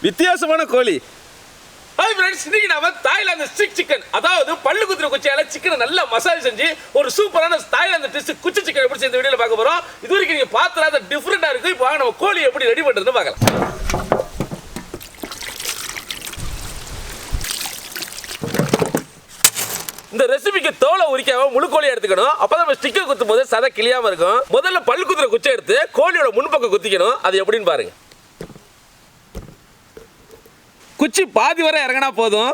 வித்தியாசமான கோழி. Hi friends, இன்னைக்கு நாம தாய்லாந்து ஸ்டிக் சிக்கன், அதாவது பல்லு குத்துற குச்சியால சிக்கனை நல்லா மசாஜ் செஞ்சு ஒரு சூப்பரான தாய்லாந்து டிஷ் குச்சி சிக்கன் எப்படி இந்த வீடியோல பார்க்க போறோம். இது வரைக்கும் நீங்க பார்த்தா டிஃபரெண்டா இருக்கு. இப்போ வாங்க நம்ம கோழி எப்படி ரெடி பண்றதுன்னு பார்க்கலாம். இந்த ரெசிபிக்கு தோலை உரிக்காம முழு கோழி எடுத்துக்கணும். அப்பதான் நம்ம ஸ்டிக்கை குத்தும் போது சதை கிளியாம இருக்கும். முதல்ல பல்லு குத்துற குச்சி எடுத்து கோழியோட முன்பக்கம் குத்திக்கணும். அது எப்படின்னு பாருங்க. குச்சி பாதி வரை இறங்கினா போதும்.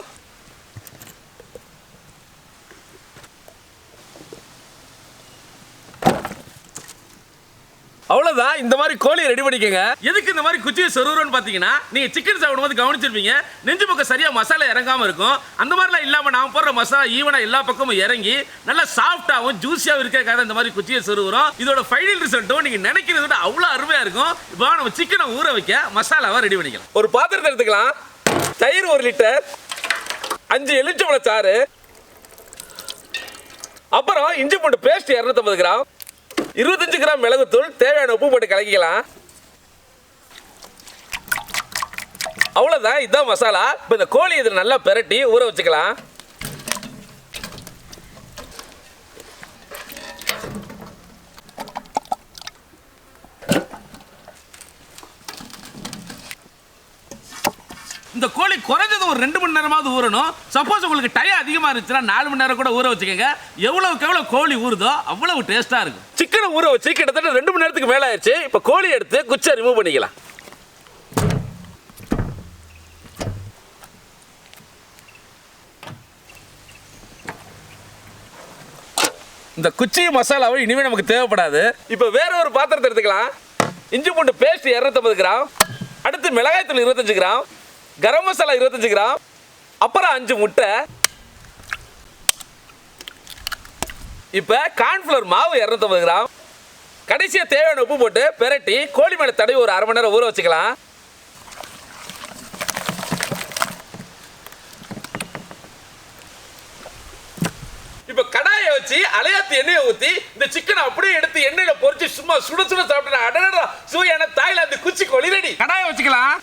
அவ்வளவுதான். இந்த மாதிரி கோழி ரெடி பண்ணிக்கங்க. எதுக்கு இந்த மாதிரி குச்சியை சொருறோன்னு பாத்தீங்கன்னா, நீங்க சிக்கன் சாப்பிடும்போது கவனிச்சிருப்பீங்க, நெஞ்சு பக்கம் சரியா மசாலா இறங்காம இருக்கும். அந்த மாதிரிலாம் இல்லாம நாம போடுற மசாலா ஈவனா எல்லா பக்கமும் இறங்கி நல்லா சாஃப்டாவும் ஜூசியாவும் இருக்கிறதுக்காக இந்த மாதிரி குச்சியை சொருகிறோம். இதோட ஃபைனல் ரிசல்ட்டும் நீங்க நினைக்கிறத விட அவ்வளவு அருமையா இருக்கும். இப்போ நம்ம சிக்கனை ஊற வைக்க மசாலாவை ரெடி பண்ணிக்கலாம். ஒரு பாத்திரத்தை எடுத்துக்கலாம். தயிர் 1 லிட்டர், 5 எலுமிச்சம்பழ சாறு, அப்புறம் இஞ்சி பூண்டு பேஸ்ட் 250 கிராம், 25 கிராம் மிளகுத்தூள், தேவையான உப்பு போட்டு கலக்கிக்கலாம். அவ்வளவுதான், இதுதான் மசாலா. இப்போ இந்த கோழி இதில் நல்லா பெரட்டி ஊற வச்சுக்கலாம். இந்த கோழி குறைஞ்சது ஒரு 2 மணி நேரமாவது ஊறணும். சப்போஸ் உங்களுக்கு டயம் அதிகமாக இருந்துச்சுன்னா 4 மணி நேரம் கூட ஊற வச்சுக்கோங்க. எவ்வளவுக்கு எவ்வளவு கோழி ஊறுதோ அவ்வளவு டேஸ்டா இருக்கும். சிக்கனை ஊற வச்சு கிட்டத்தட்ட 2 மணி நேரத்துக்கு மேலே ஆயிடுச்சு. இப்போ கோழி எடுத்து குச்சை ரிமூவ் பண்ணிக்கலாம். இந்த குச்சியும் மசாலாவும் இனிமே நமக்கு தேவைப்படாது. இப்போ வேற ஒரு பாத்திரத்தை எடுத்துக்கலாம். இஞ்சி பூண்டு பேஸ்ட் 250 கிராம், அடுத்து மிளகாய் தூள் 25 கிராம், கரம் மசாலா 25 கிராம், அப்புறம் 5 முட்டை. இப்போ கார்ன்ஃப்ளவர் மாவு 250 கிராம், கடைசியாக தேவையான உப்பு போட்டு பெரட்டி கோழி மேலே தடவி ஒரு 1/2 மணி நேரம் ஊற வச்சுக்கலாம். இப்போ கடாயை வச்சு அலையாத்தி எண்ணெயை ஊற்றி இந்த சிக்கனை அப்படியே எடுத்து எண்ணெயில பொரிச்சு சும்மா சுட சுட சாப்பிட்டா அடடா சுவையான தாய்லாந்து குச்சி கோழி ரெடி. கடாயை வச்சுக்கலாம்.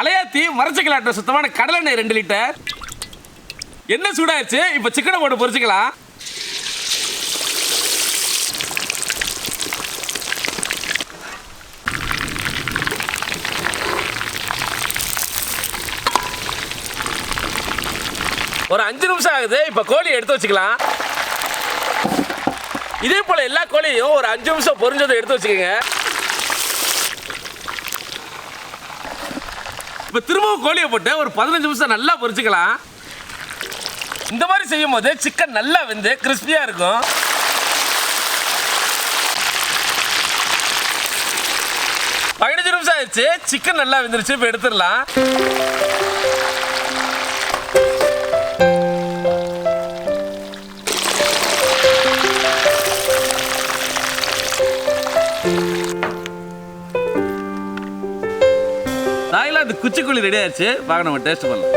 அலையாத்தி மரச்சிக்கலாட்ட சுத்தமான கடலெண்ணெய் 2 லிட்டர். எண்ணெய் சூடாயிருச்சு. இப்போ சிக்கனை போட்டு பொரிச்சுக்கலாம். ஒரு 5 நிமிஷம் ஆகுது. இப்போ கோழி எடுத்து வச்சுக்கலாம். இதே போல எல்லா கோழியும் ஒரு 5 நிமிஷம் பொரிஞ்சதை எடுத்து வச்சுக்கோங்க. இப்போ திரும்பவும் கோழியை போட்டு ஒரு 15 நிமிஷம் நல்லா பொரிச்சுக்கலாம். இந்த மாதிரி செய்யும் போது சிக்கன் நல்லா வெந்து கிறிஸ்பியா இருக்கும். பதினஞ்சு நிமிஷம் ஆயிடுச்சு. சிக்கன் நல்லா வெந்துருச்சு. இப்போ எடுத்துடலாம். தாய்லாந்து குச்சி கோழி ரெடி ஆயிடுச்சு. வாங்க நம்ம டேஸ்ட் பண்ணலாம்.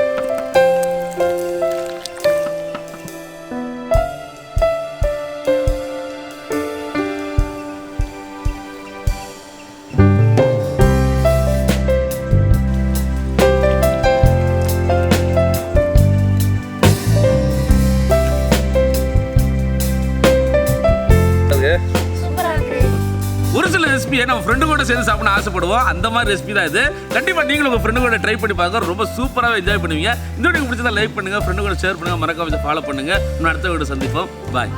ஒரு சில ரெசிபியை நம்ம ஃப்ரெண்டு கூட சேர்ந்து சாப்பிட ஆசைப்படுவோம். அந்த மாதிரி ரெசிபி தான் இது. கண்டிப்பாக நீங்களும் உங்கள் ஃப்ரெண்டு கூட ட்ரை பண்ணி பாருங்க. ரொம்ப சூப்பராக என்ஜாய் பண்ணுவீங்க. இந்த வீடியோ பிடிச்சதா லைக் பண்ணுங்க, ஃப்ரெண்டு கூட ஷேர் பண்ணுங்க, மறக்காம ஃபாலோ பண்ணுங்க. அடுத்த வீடியோ சந்திப்போம். பாய்.